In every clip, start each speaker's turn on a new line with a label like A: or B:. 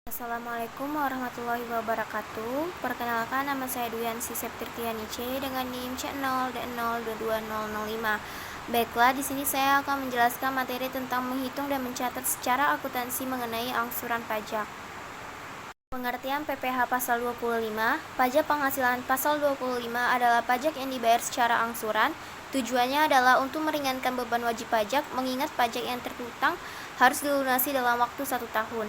A: Assalamualaikum warahmatullahi wabarakatuh. Perkenalkan, nama saya Duyansi Septirtiani C dengan NIM C0D0220005. Baiklah, di sini saya akan menjelaskan materi tentang menghitung dan mencatat secara akuntansi mengenai angsuran pajak. Pengertian PPh pasal 25. Pajak penghasilan pasal 25 adalah pajak yang dibayar secara angsuran. Tujuannya adalah untuk meringankan beban wajib pajak, mengingat pajak yang terhutang harus dilunasi dalam waktu 1 tahun.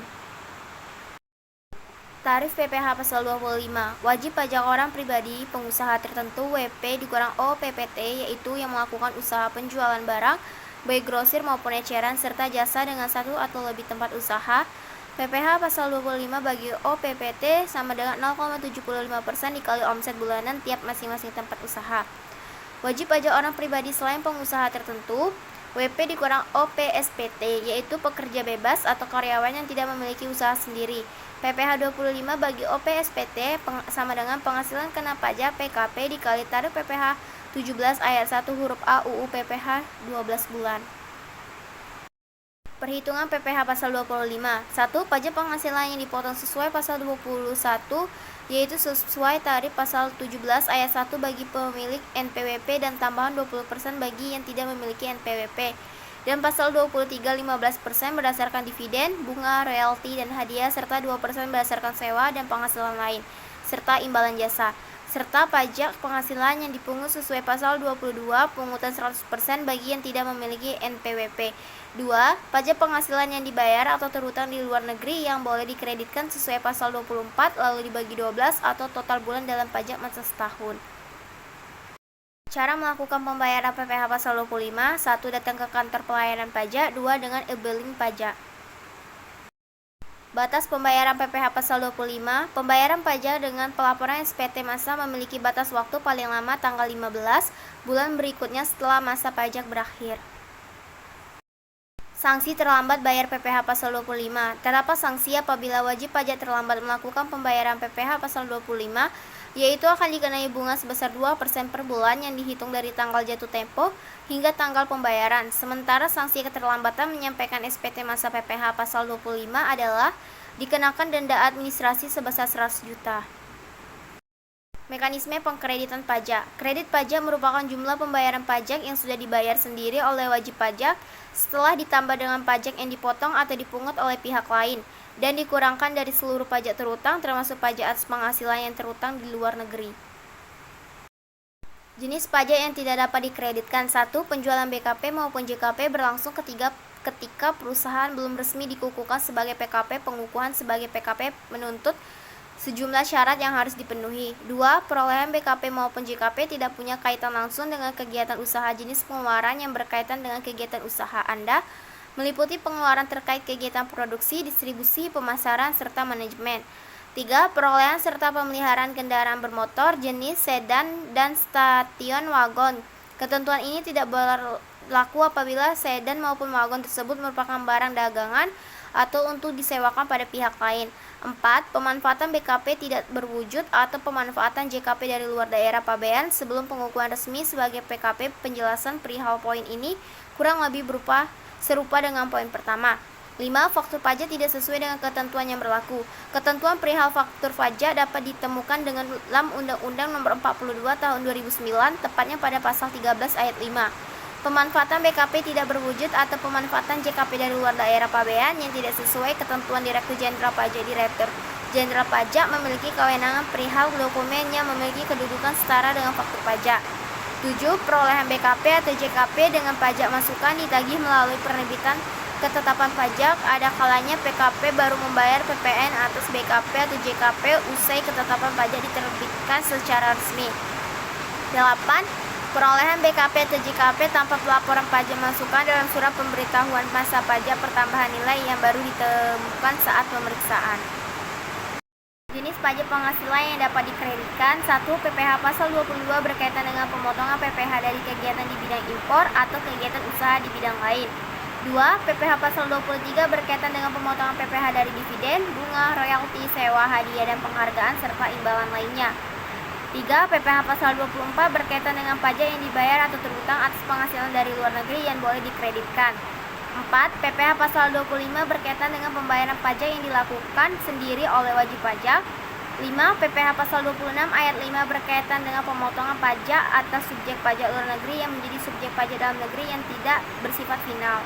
A: Tarif PPh pasal 25. Wajib pajak orang pribadi, pengusaha tertentu WP dikurang O PPT, yaitu yang melakukan usaha penjualan barang, baik grosir maupun eceran, serta jasa dengan satu atau lebih tempat usaha. PPh pasal 25 bagi O PPT sama dengan 0,75% dikali omset bulanan tiap masing-masing tempat usaha. Wajib pajak orang pribadi selain pengusaha tertentu, WP dikurang OPSPT, yaitu pekerja bebas atau karyawan yang tidak memiliki usaha sendiri. PPh 25 bagi OPSPT sama dengan penghasilan kena pajak PKP dikali tarif PPh 17 ayat 1 huruf A UU PPh 12 bulan. Perhitungan PPh pasal 25. 1. Pajak penghasilan yang dipotong sesuai pasal 21, yaitu sesuai tarif pasal 17 ayat 1 bagi pemilik NPWP dan tambahan 20% bagi yang tidak memiliki NPWP. Dan pasal 23 15% berdasarkan dividen, bunga, royalti, dan hadiah, serta 2% berdasarkan sewa dan penghasilan lain, serta imbalan jasa. Serta pajak penghasilan yang dipungut sesuai pasal 22, pungutan 100% bagi yang tidak memiliki NPWP. 2. Pajak penghasilan yang dibayar atau terhutang di luar negeri yang boleh dikreditkan sesuai pasal 24 lalu dibagi 12 atau total bulan dalam pajak masa setahun. Cara melakukan pembayaran PPh pasal 25. 1. Datang ke kantor pelayanan pajak. 2. Dengan e-billing pajak. Batas pembayaran PPh pasal 25. Pembayaran pajak dengan pelaporan SPT masa memiliki batas waktu paling lama tanggal 15 bulan berikutnya setelah masa pajak berakhir. Sanksi terlambat bayar PPh pasal 25. Terdapat sanksi apabila wajib pajak terlambat melakukan pembayaran PPh pasal 25, yaitu akan dikenai bunga sebesar 2% per bulan yang dihitung dari tanggal jatuh tempo hingga tanggal pembayaran. Sementara sanksi keterlambatan menyampaikan SPT masa PPh pasal 25 adalah dikenakan denda administrasi sebesar 100 juta. Mekanisme pengkreditan pajak. Kredit pajak merupakan jumlah pembayaran pajak yang sudah dibayar sendiri oleh wajib pajak setelah ditambah dengan pajak yang dipotong atau dipungut oleh pihak lain dan dikurangkan dari seluruh pajak terhutang termasuk pajak atas penghasilan yang terhutang di luar negeri. Jenis pajak yang tidak dapat dikreditkan. 1. Penjualan BKP maupun JKP berlangsung ketika perusahaan belum resmi dikukuhkan sebagai PKP. Pengukuhan sebagai PKP menuntut sejumlah syarat yang harus dipenuhi. 2. Perolehan BKP maupun JKP tidak punya kaitan langsung dengan kegiatan usaha. Jenis pengeluaran yang berkaitan dengan kegiatan usaha Anda meliputi pengeluaran terkait kegiatan produksi, distribusi, pemasaran, serta manajemen. 3. Perolehan serta pemeliharaan kendaraan bermotor jenis sedan dan station wagon. Ketentuan ini tidak berlaku apabila sedan maupun wagon tersebut merupakan barang dagangan atau untuk disewakan pada pihak lain. 4. Pemanfaatan BKP tidak berwujud atau pemanfaatan JKP dari luar daerah pabean sebelum pengukuhan resmi sebagai PKP. Penjelasan perihal poin ini kurang lebih serupa dengan poin pertama. 5. Faktur pajak tidak sesuai dengan ketentuan yang berlaku. Ketentuan perihal faktur pajak dapat ditemukan dengan dalam Undang-Undang Nomor 42 Tahun 2009, tepatnya pada pasal 13 ayat 5. Pemanfaatan BKP tidak berwujud atau pemanfaatan JKP dari luar daerah pabean yang tidak sesuai ketentuan Direktur Jenderal Pajak. Direktur Jenderal Pajak memiliki kewenangan perihal dokumen yang memiliki kedudukan setara dengan faktur pajak. 7. Perolehan BKP atau JKP dengan pajak masukan ditagih melalui penerbitan ketetapan pajak. Ada kalanya PKP baru membayar PPN atas BKP atau JKP usai ketetapan pajak diterbitkan secara resmi. 8. Perolehan BKP atau JKP tanpa pelaporan pajak masukan dalam surat pemberitahuan masa pajak pertambahan nilai yang baru ditemukan saat pemeriksaan. Jenis pajak penghasilan yang dapat dikreditkan. 1. PPh pasal 22 berkaitan dengan pemotongan PPh dari kegiatan di bidang impor atau kegiatan usaha di bidang lain. 2. PPh pasal 23 berkaitan dengan pemotongan PPh dari dividen, bunga, royalti, sewa, hadiah, dan penghargaan serta imbalan lainnya. 3. PPh pasal 24 berkaitan dengan pajak yang dibayar atau terhutang atas penghasilan dari luar negeri yang boleh dikreditkan. 4. PPh pasal 25 berkaitan dengan pembayaran pajak yang dilakukan sendiri oleh wajib pajak. 5. PPh pasal 26 ayat 5 berkaitan dengan pemotongan pajak atas subjek pajak luar negeri yang menjadi subjek pajak dalam negeri yang tidak bersifat final.